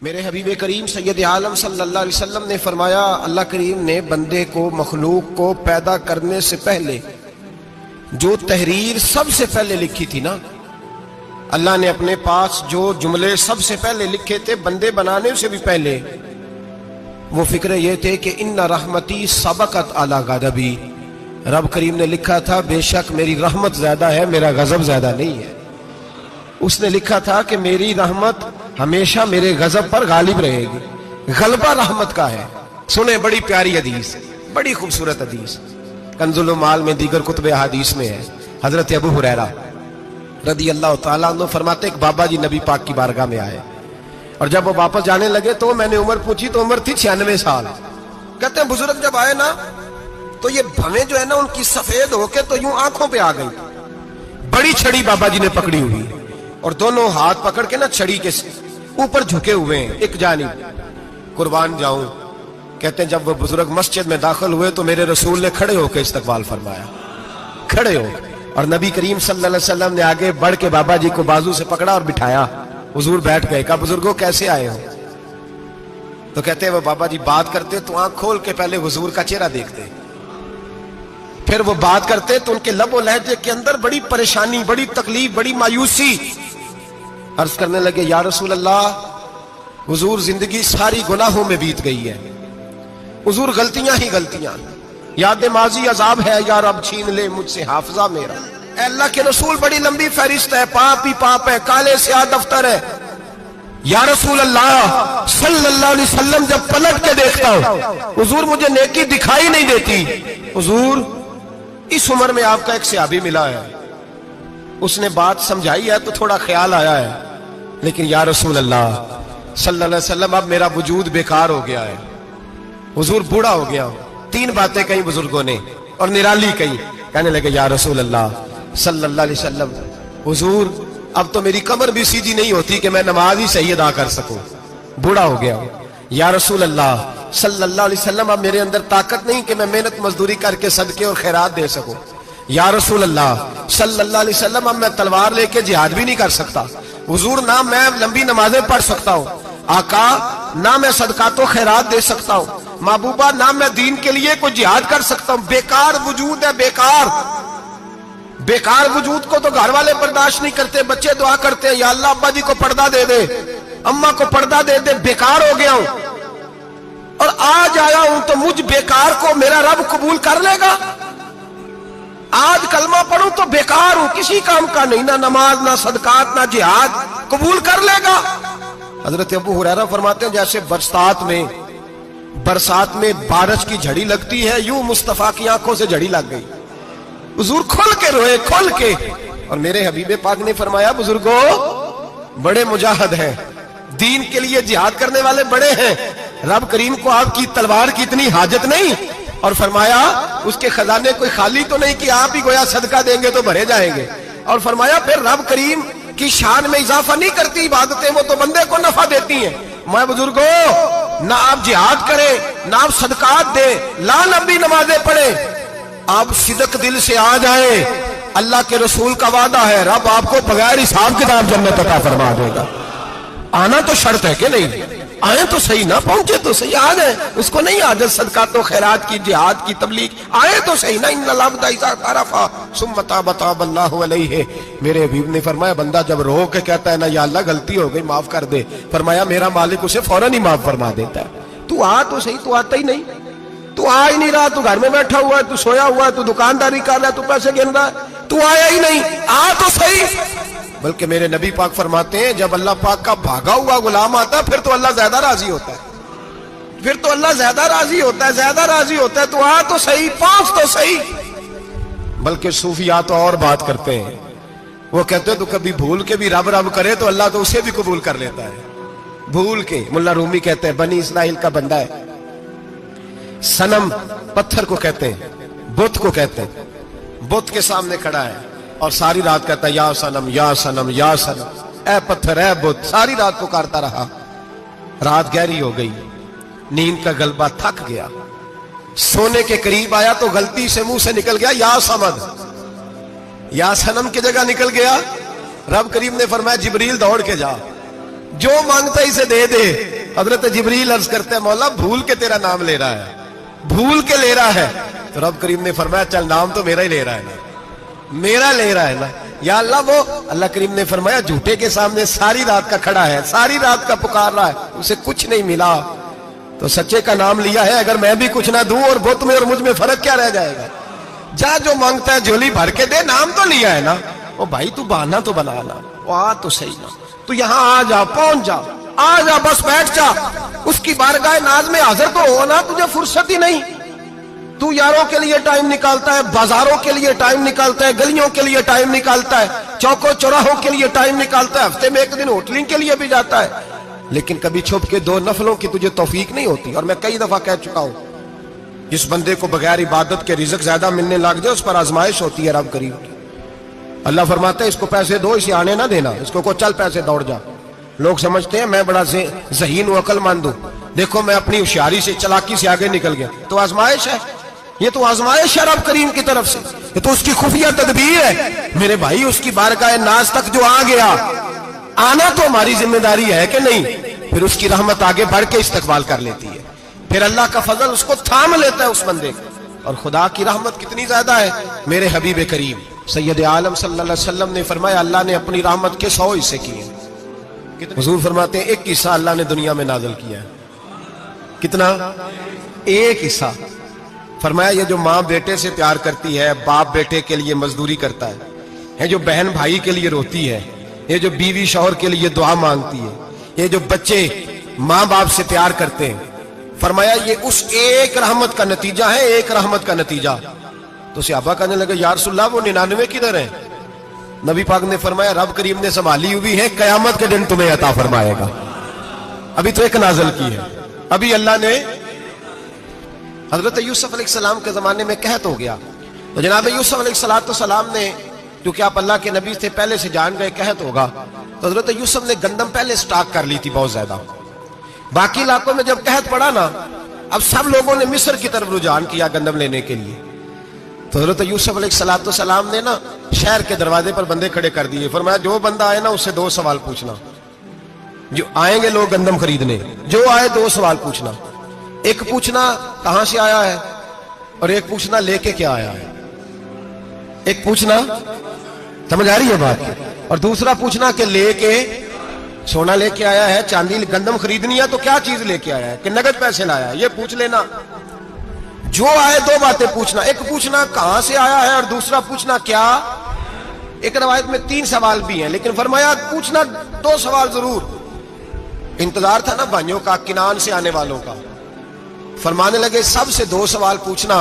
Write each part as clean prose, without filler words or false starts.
میرے حبیب کریم سید عالم صلی اللہ علیہ وسلم نے فرمایا، اللہ کریم نے بندے کو، مخلوق کو پیدا کرنے سے پہلے جو تحریر سب سے پہلے لکھی تھی نا، اللہ نے اپنے پاس جو جملے سب سے پہلے لکھے تھے بندے بنانے سے بھی پہلے، وہ فکر یہ تھے کہ ان رحمتی سبقت اعلی غضبی، رب کریم نے لکھا تھا بے شک میری رحمت زیادہ ہے، میرا غضب زیادہ نہیں ہے۔ اس نے لکھا تھا کہ میری رحمت ہمیشہ میرے غضب پر غالب رہے گی، غلبہ رحمت کا ہے۔ سنیں، بڑی پیاری حدیث، بڑی خوبصورت حدیث، کنز المال میں دیگر کتب احادیث میں ہے۔ حضرت ابو ہریرہ رضی اللہ تعالیٰ عنہ فرماتے ایک بابا جی نبی پاک کی بارگاہ میں آئے، اور جب وہ واپس جانے لگے تو میں نے عمر پوچھی تو عمر تھی 96 سال۔ کہتے ہیں بزرگ جب آئے نا تو یہ بھویں جو ہے نا ان کی سفید ہو کے تو یوں آنکھوں پہ آ گئی، بڑی چھڑی بابا جی نے پکڑی ہوئی اور دونوں ہاتھ پکڑ کے نا چھڑی کے اوپر جھکے ہوئے ہیں ایک جانب، قربان جاؤں۔ کہتے ہیں جب وہ بزرگ مسجد میں داخل ہوئے تو میرے رسول نے کھڑے ہو کے استقبال فرمایا، کھڑے ہو، اور نبی کریم صلی اللہ علیہ وسلم نے آگے بڑھ کے بابا جی کو بازو سے پکڑا اور بٹھایا۔ حضور بیٹھ گئے، کہا بزرگوں کیسے آئے ہو؟ تو کہتے ہیں وہ بابا جی بات کرتے تو آنکھ کھول کے پہلے حضور کا چہرہ دیکھتے، پھر وہ بات کرتے تو ان کے لب و لہجے کے اندر بڑی پریشانی، بڑی تکلیف، بڑی مایوسی۔ عرض کرنے لگے یا رسول اللہ، حضور زندگی ساری گناہوں میں بیت گئی ہے، حضور غلطیاں ہی غلطیاں، یاد ماضی عذاب ہے، یا رب چھین لے مجھ سے حافظہ میرا۔ اے اللہ کے رسول بڑی لمبی فہرست ہے، پاپ ہی پاپ ہے، کالے سیاہ دفتر ہے۔ یا رسول اللہ صلی اللہ علیہ وسلم جب پلٹ کے دیکھتا ہوں حضور مجھے نیکی دکھائی نہیں دیتی۔ حضور اس عمر میں آپ کا ایک صحابی ملا ہے، اس نے بات سمجھائی ہے تو تھوڑا خیال آیا ہے، لیکن یا رسول اللہ صلی اللہ علیہ وسلم اب میرا وجود بیکار ہو گیا ہے، حضور بوڑھا ہو گیا ہوں۔ تین باتیں کہیں بزرگوں نے اور نرالی کہیں، کہنے لگے یا رسول اللہ صلی اللہ علیہ وسلم، حضور اب تو میری کمر بھی سیدھی نہیں ہوتی کہ میں نماز ہی صحیح ادا کر سکوں، بوڑھا ہو گیا ہوں۔ یا رسول اللہ صلی اللہ علیہ وسلم اب میرے اندر طاقت نہیں کہ میں محنت مزدوری کر کے صدقے اور خیرات دے سکوں۔ یا رسول اللہ صلی اللہ علیہ وسلم اب میں تلوار لے کے جہاد بھی نہیں کر سکتا، حضور نہ میں لمبی نمازیں پڑھ سکتا ہوں، آقا نہ میں صدقات و خیرات دے سکتا ہوں، محبوبہ نہ میں دین کے لیے کوئی جہاد کر سکتا ہوں، بیکار وجود ہے، بیکار بیکار وجود کو تو گھر والے برداشت نہیں کرتے، بچے دعا کرتے ہیں یا اللہ ابا جی کو پردہ دے دے، اماں کو پردہ دے دے، بیکار ہو گیا ہوں، اور آج آیا ہوں تو مجھ بیکار کو میرا رب قبول کر لے گا؟ آج کلمہ پڑھوں تو بیکار ہوں، کسی کام کا نہیں، نہ نماز نہ صدقات نہ جہاد، قبول کر لے گا؟ حضرت ابو ہریرہ فرماتے ہیں جیسے برسات میں بارش کی جھڑی لگتی ہے، یوں مصطفیٰ کی آنکھوں سے جھڑی لگ گئی، حضور کھل کے روئے، کھل کے۔ اور میرے حبیب پاک نے فرمایا بزرگوں بڑے مجاہد ہیں، دین کے لیے جہاد کرنے والے بڑے ہیں، رب کریم کو آپ کی تلوار کی اتنی حاجت نہیں، اور فرمایا اس کے خزانے کوئی خالی تو نہیں کہ آپ ہی گویا صدقہ دیں گے تو بھرے جائیں گے، اور فرمایا پھر رب کریم کی شان میں اضافہ نہیں کرتی عبادتیں، وہ تو بندے کو نفع دیتی ہیں۔ میں بزرگوں نہ آپ جہاد کریں نہ آپ صدقات دیں، لا لمبی نمازیں پڑھیں، آپ صدق دل سے آ جائیں، اللہ کے رسول کا وعدہ ہے رب آپ کو بغیر حساب کتاب جنت عطا فرما دے گا۔ آنا تو شرط ہے کہ نہیں؟ آئیں تو صحیح، نہ پہنچے تو صحیح، آ جائیں، اس کو نہیں عادت صدقات و خیرات کی، جہاد کی، تبلیغ، آئے تو صحیح نا۔ ان العبد اذا اعترف ثم تاب تاب اللہ علیہ، میرے حبیب نے فرمایا بندہ جب رو کے کہتا ہے نا یا اللہ غلطی ہو گئی معاف کر دے، فرمایا میرا مالک اسے فوراً ہی معاف فرما دیتا ہے۔ تو آ تو صحیح، تو آتا ہی نہیں، تو آ ہی نہیں رہا، تو گھر میں بیٹھا ہوا ہے، تو سویا ہوا ہے، تو دکانداری کر رہا ہے، تو پیسے گن رہا ہے، تو آیا ہی نہیں، آ تو صحیح۔ بلکہ میرے نبی پاک فرماتے ہیں جب اللہ پاک کا بھاگا ہوا غلام آتا ہے پھر تو اللہ زیادہ راضی ہوتا ہے، پھر تو اللہ زیادہ راضی ہوتا ہے، زیادہ راضی ہوتا ہے، تو آ تو صحیح، پہنچ تو صحیح۔ بلکہ صوفیاء تو اور بات کرتے ہیں، وہ کہتے ہیں تو کبھی بھول کے بھی رب رب کرے تو اللہ تو اسے بھی قبول کر لیتا ہے، بھول کے۔ ملا رومی کہتے ہیں بنی اسرائیل کا بندہ ہے، صنم پتھر کو کہتے ہیں، بت کو کہتے ہیں، بت کے سامنے کھڑا ہے اور ساری رات کہتا ہے یا صنم یا صنم یا صنم، اے پتھر اے بت، ساری رات پکارتا رہا، رات گہری ہو گئی، نیند کا غلبہ تھک گیا، سونے کے قریب آیا تو غلطی سے منہ سے نکل گیا یا صمد، یا صنم کی جگہ نکل گیا۔ رب کریم نے فرمایا جبریل دوڑ کے جا، جو مانگتا ہے اسے دے دے. حضرت جبریل عرض کرتے ہیں مولا بھول کے تیرا نام لے رہا ہے, بھول کے لے رہا ہے. تو رب کریم نے فرمایا چل نام تو میرا ہی لے رہا ہے نا, میرا لے رہا ہے نا یا اللہ. وہ اللہ کریم نے فرمایا جھوٹے کے سامنے ساری رات کا کھڑا ہے, ساری رات کا پکار رہا ہے, اسے کچھ نہیں ملا تو سچے کا نام لیا ہے. اگر میں بھی کچھ نہ دوں اور بت میں اور مجھ میں فرق کیا رہ جائے گا. جا جو مانگتا ہے جھولی بھر کے دے, نام تو لیا ہے نا. وہ بھائی تو بہانا تو بنا نا, وہ آ تو صحیح نا, تو یہاں آ جا, پہنچ جا, آ جا, بس بیٹھ جا. اس کی بارگاہ ناز میں حاضر تو ہو نا, تجھے فرصت ہی نہیں. تو یاروں کے لیے ٹائم نکالتا ہے, بازاروں کے لیے ٹائم نکالتا ہے, گلیوں کے لیے ٹائم نکالتا ہے, چوکوں چوراہوں کے لیے ٹائم نکالتا ہے, ہفتے میں ایک دن ہوٹلنگ کے لیے بھی جاتا ہے. لیکن کبھی چھپ کے 2 نفلوں کی تجھے توفیق نہیں ہوتی. اور میں کئی دفعہ کہہ چکا ہوں, جس بندے کو بغیر عبادت کے رزق زیادہ ملنے لگ جائے اس پر آزمائش ہوتی ہے رب کریم کی. اللہ فرماتا ہے اس کو پیسے دو, اسے آنے نہ دینا, اس کو چل پیسے دوڑ جا. لوگ سمجھتے ہیں میں بڑا ذہین و عقل مند ہوں, دیکھو میں اپنی ہوشیاری سے, چلاکی سے آگے نکل گیا. تو آزمائش ہے, یہ تو آزمائش ہے رب کریم کی طرف سے, یہ تو اس کی خفیہ تدبیر ہے. میرے بھائی اس کی بارگاہ ناز تک جو آ گیا, آنا تو ہماری ذمہ داری ہے کہ نہیں. پھر اس کی رحمت آگے بڑھ کے استقبال کر لیتی ہے, پھر اللہ کا فضل اس کو تھام لیتا ہے اس بندے کو. اور خدا کی رحمت کتنی زیادہ ہے. میرے حبیب کریم سید عالم صلی اللہ علیہ وسلم نے فرمایا اللہ نے اپنی رحمت کے 100 حصے کیے. حضور فرماتے ہیں ایک حصہ اللہ نے دنیا میں نازل کیا ہے. کتنا؟ ایک حصہ. فرمایا یہ جو ماں بیٹے سے پیار کرتی ہے, باپ بیٹے کے لیے مزدوری کرتا ہے, جو بہن بھائی کے لیے روتی ہے, یہ جو بیوی شوہر کے لیے دعا مانگتی ہے, یہ جو بچے ماں باپ سے پیار کرتے ہیں, فرمایا یہ اس ایک رحمت کا نتیجہ ہے, ایک رحمت کا نتیجہ. تو صحابہ کہنے لگے یا رسول اللہ وہ 99 کدھر ہیں؟ نبی پاک نے فرمایا رب کریم نے سنبھالی ہوئی ہے, قیامت کے دن تمہیں عطا فرمائے گا. ابھی تو ایک نازل کی ہے, ابھی اللہ نے. حضرت یوسف علیہ السلام کے زمانے میں قحط ہو گیا, تو جناب یوسف علیہ السلام نے, کیونکہ آپ اللہ کے نبی تھے پہلے سے جان گئے قحط ہوگا, تو حضرت یوسف نے گندم پہلے سٹاک کر لی تھی بہت زیادہ. باقی علاقوں میں جب قحط پڑا نا, اب سب لوگوں نے مصر کی طرف رجحان کیا گندم لینے کے لیے. تو حضرت یوسف علیہ السلام نے نا شہر کے دروازے پر بندے کھڑے کر دیے. فرمایا جو بندہ آئے نا اس سے 2 سوال پوچھنا. جو آئیں گے لوگ گندم خریدنے, جو آئے 2 سوال پوچھنا. ایک پوچھنا کہاں سے آیا ہے, اور ایک پوچھنا لے کے کیا آیا ہے. ایک پوچھنا, سمجھ آ رہی ہے بات, اور دوسرا پوچھنا کہ لے کے سونا لے کے آیا ہے, چاندی گندم خریدنی ہے تو کیا چیز لے کے آیا ہے, کہ نگد پیسے لایا ہے, یہ پوچھ لینا. جو آئے 2 باتیں پوچھنا, ایک پوچھنا کہاں سے آیا ہے, اور دوسرا پوچھنا کیا. ایک روایت میں 3 سوال بھی ہیں, لیکن فرمایا پوچھنا 2 سوال ضرور. انتظار تھا نا بھائیوں کا کنان سے آنے والوں کا. فرمانے لگے سب سے 2 سوال پوچھنا,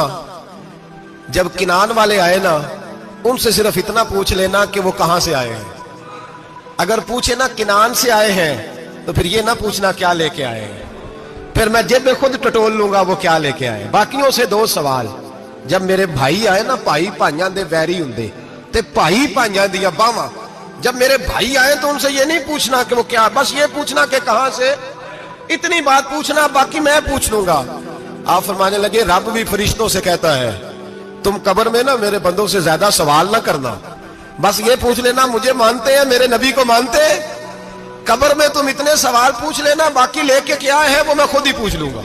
جب کنان والے آئے نا ان سے صرف اتنا پوچھ لینا کہ وہ کہاں سے آئے ہیں. اگر پوچھے نا کنان سے آئے ہیں تو پھر یہ نہ پوچھنا کیا لے کے آئے ہیں, پھر میں جب میں خود ٹٹول لوں گا وہ کیا لے کے آئے. باقیوں سے 2 سوال. جب میرے بھائی آئے نا, بھائی بھائیاں دے ویری ہوندے تے بھائی بھائیاں دیا باواں, جب میرے بھائی آئے تو ان سے یہ نہیں پوچھنا کہ وہ کیا, بس یہ پوچھنا کہ کہاں سے, اتنی بات پوچھنا, باقی میں پوچھ لوں گا. آپ فرمانے لگے رب بھی فرشتوں سے کہتا ہے تم قبر میں نا میرے بندوں سے زیادہ سوال نہ کرنا, بس یہ پوچھ لینا مجھے مانتے ہیں, میرے نبی کو مانتے ہیں. قبر میں تم اتنے سوال پوچھ لینا, باقی لے کے کیا ہے وہ میں خود ہی پوچھ لوں گا.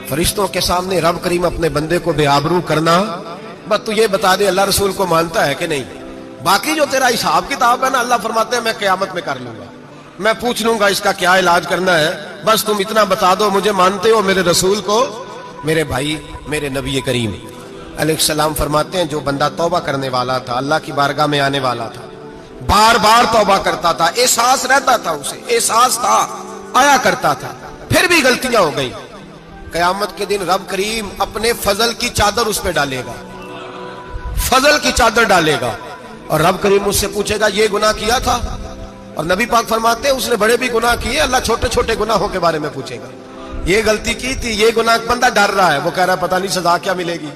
فرشتوں کے سامنے رب کریم اپنے بندے کو بے آبرو کرنا, بس تو یہ بتا دے اللہ رسول کو مانتا ہے کہ نہیں. باقی جو تیرا حساب کتاب ہے نا, اللہ فرماتے ہیں میں قیامت میں کر لوں گا, میں پوچھ لوں گا اس کا کیا علاج کرنا ہے, بس تم اتنا بتا دو مجھے مانتے ہو, میرے رسول کو, میرے بھائی, میرے نبی کریم علیہ السلام. فرماتے ہیں جو بندہ توبہ کرنے والا تھا, اللہ کی بارگاہ میں آنے والا تھا, بار بار توبہ کرتا تھا, احساس رہتا تھا, اسے احساس تھا, آیا کرتا تھا, پھر بھی غلطیاں ہو گئی, قیامت کے دن رب کریم اپنے فضل کی چادر اس پہ ڈالے گا, فضل کی چادر ڈالے گا, اور رب کریم اس سے پوچھے گا یہ گناہ کیا تھا. اور نبی پاک فرماتے ہیں اس نے بڑے بھی گناہ کیے, اللہ چھوٹے چھوٹے گناہوں کے بارے میں پوچھے گا. یہ غلطی کی تھی, یہ گناہ, بندہ ڈر رہا ہے, وہ کہہ رہا ہے پتہ نہیں سزا کیا ملے گی,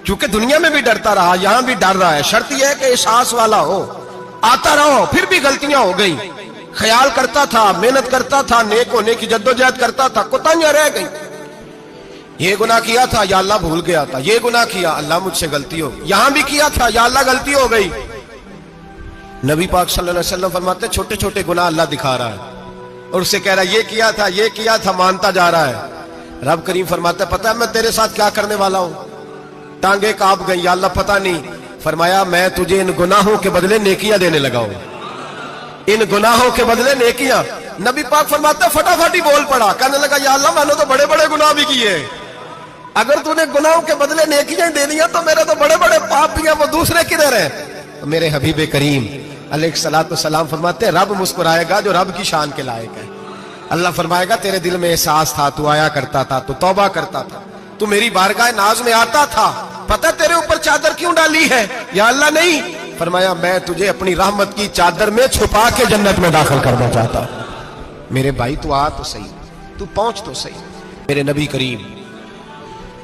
کیونکہ دنیا میں بھی ڈرتا رہا, یہاں بھی ڈر رہا ہے. شرط یہ ہے کہ احساس والا ہو, آتا رہو. پھر بھی غلطیاں ہو گئی, خیال کرتا تھا, محنت کرتا تھا, نیک ہونے کی جدوجہد کرتا تھا, کوتاہیاں رہ گئی. یہ گناہ کیا تھا یا اللہ بھول گیا تھا, یہ گناہ کیا اللہ مجھ سے غلطی ہو, یہاں بھی کیا تھا یا اللہ غلطی ہو گئی. نبی پاک صلی اللہ علیہ وسلم فرماتے چھوٹے چھوٹے گناہ اللہ دکھا رہا ہے, اور اسے کہہ رہا یہ کیا تھا مانتا جا رہا ہے۔ رب کریم فرماتا ہے پتہ ہے میں تیرے ساتھ کیا کرنے والا ہوں؟ ٹانگیں کانپ گئی، یا اللہ پتہ نہیں۔ فرمایا میں تجھے ان گناہوں کے بدلے نیکیاں دینے لگا ہوں، ان گناہوں کے بدلے نیکیاں۔ نبی پاک فرماتا ہے فٹافٹ ہی بول پڑا، کہنے لگا یا اللہ میں نے تو بڑے بڑے گناہ بھی کیے، اگر تو نے گناہوں کے بدلے نیکیاں دے دیا تو میرے تو بڑے بڑے پاپ بھی ہیں، وہ دوسرے کدھر ہیں؟ تو میرے حبیب کریم علیہ الصلوۃ والسلام فرماتے ہیں رب مسکرائے گا جو رب کی شان کے لائق ہے۔ اللہ فرمائے گا تیرے دل میں احساس تھا، تو آیا کرتا تھا، تو توبہ کرتا تھا، تو میری بارگاہ ناز میں آتا تھا، پتہ تیرے اوپر چادر کیوں ڈالی ہے؟ یا اللہ نہیں، فرمایا میں تجھے اپنی رحمت کی چادر میں چھپا کے جنت میں داخل کرنا چاہتا ہوں۔ میرے بھائی تو آ تو صحیح، تو پہنچ تو صحیح۔ میرے نبی کریم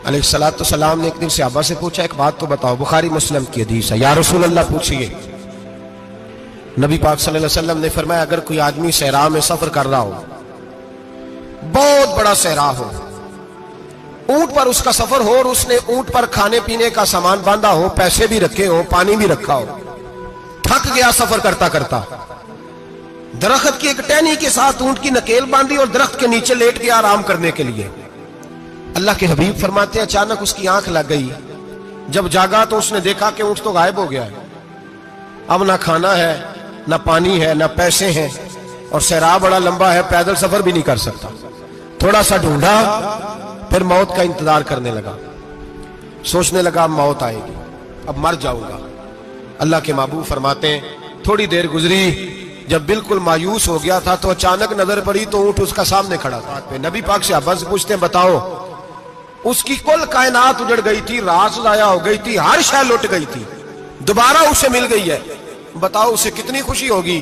علیہ الصلوۃ والسلام نے ایک دن صحابہ سے پوچھا ایک بات تو بتاؤ، بخاری مسلم کی حدیث ہے، یا رسول اللہ پوچھئے۔ نبی پاک صلی اللہ علیہ وسلم نے فرمایا اگر کوئی آدمی صحرا میں سفر کر رہا ہو، بہت بڑا صحرا ہو، اونٹ پر اس کا سفر ہو اور اس نے اونٹ پر کھانے پینے کا سامان باندھا ہو، پیسے بھی رکھے ہو، پانی بھی رکھا ہو، تھک گیا سفر کرتا کرتا، درخت کی ایک ٹہنی کے ساتھ اونٹ کی نکیل باندھی اور درخت کے نیچے لیٹ گیا آرام کرنے کے لیے۔ اللہ کے حبیب فرماتے ہیں اچانک اس کی آنکھ لگ گئی، جب جاگا تو اس نے دیکھا کہ اونٹ تو غائب ہو گیا ہے، اب نہ کھانا ہے، نہ پانی ہے، نہ پیسے ہیں، اور صحرا بڑا لمبا ہے، پیدل سفر بھی نہیں کر سکتا۔ تھوڑا سا ڈھونڈا، پھر موت کا انتظار کرنے لگا، سوچنے لگا اب موت آئے گی، اب مر جاؤں گا۔ اللہ کے محبوب فرماتے ہیں تھوڑی دیر گزری، جب بالکل مایوس ہو گیا تھا تو اچانک نظر پڑی تو اونٹ اس کا سامنے کھڑا تھا۔ نبی پاک سے عباس سے پوچھتے ہیں بتاؤ، اس کی کل کائنات اجڑ گئی تھی، راز ضائع ہو گئی تھی، ہر شے لٹ گئی تھی، دوبارہ اسے مل گئی ہے، بتاؤ اسے کتنی خوشی ہوگی؟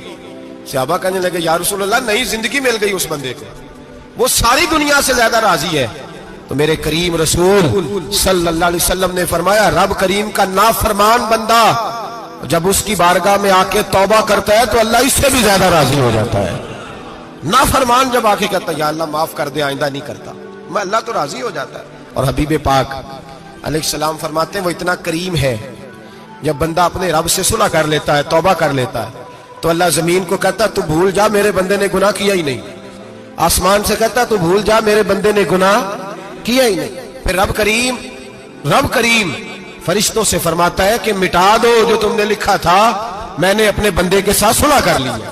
صحابہ کہنے لگے یا رسول اللہ نئی زندگی مل گئی اس بندے کو، وہ ساری دنیا سے زیادہ راضی ہے۔ تو میرے کریم رسول صلی اللہ علیہ وسلم نے فرمایا رب کریم کا نافرمان بندہ جب اس کی بارگاہ میں آ کے توبہ کرتا ہے تو اللہ اس سے بھی زیادہ راضی ہو جاتا ہے۔ نافرمان جب آ کے کہتا ہے یا اللہ معاف کر دے آئندہ نہیں کرتا، میں اللہ تو راضی ہو جاتا ہے۔ اور حبیب پاک علیہ السلام فرماتے ہیں وہ اتنا کریم ہے، جب بندہ اپنے رب سے صلح کر لیتا ہے، توبہ کر لیتا ہے، تو اللہ زمین کو کہتا ہے تو بھول جا میرے بندے نے گناہ کیا ہی نہیں، آسمان سے کہتا ہے تو بھول جا میرے بندے نے گناہ کیا ہی نہیں۔ پھر رب کریم فرشتوں سے فرماتا ہے کہ مٹا دو جو تم نے لکھا تھا، میں نے اپنے بندے کے ساتھ صلح کر لی ہے۔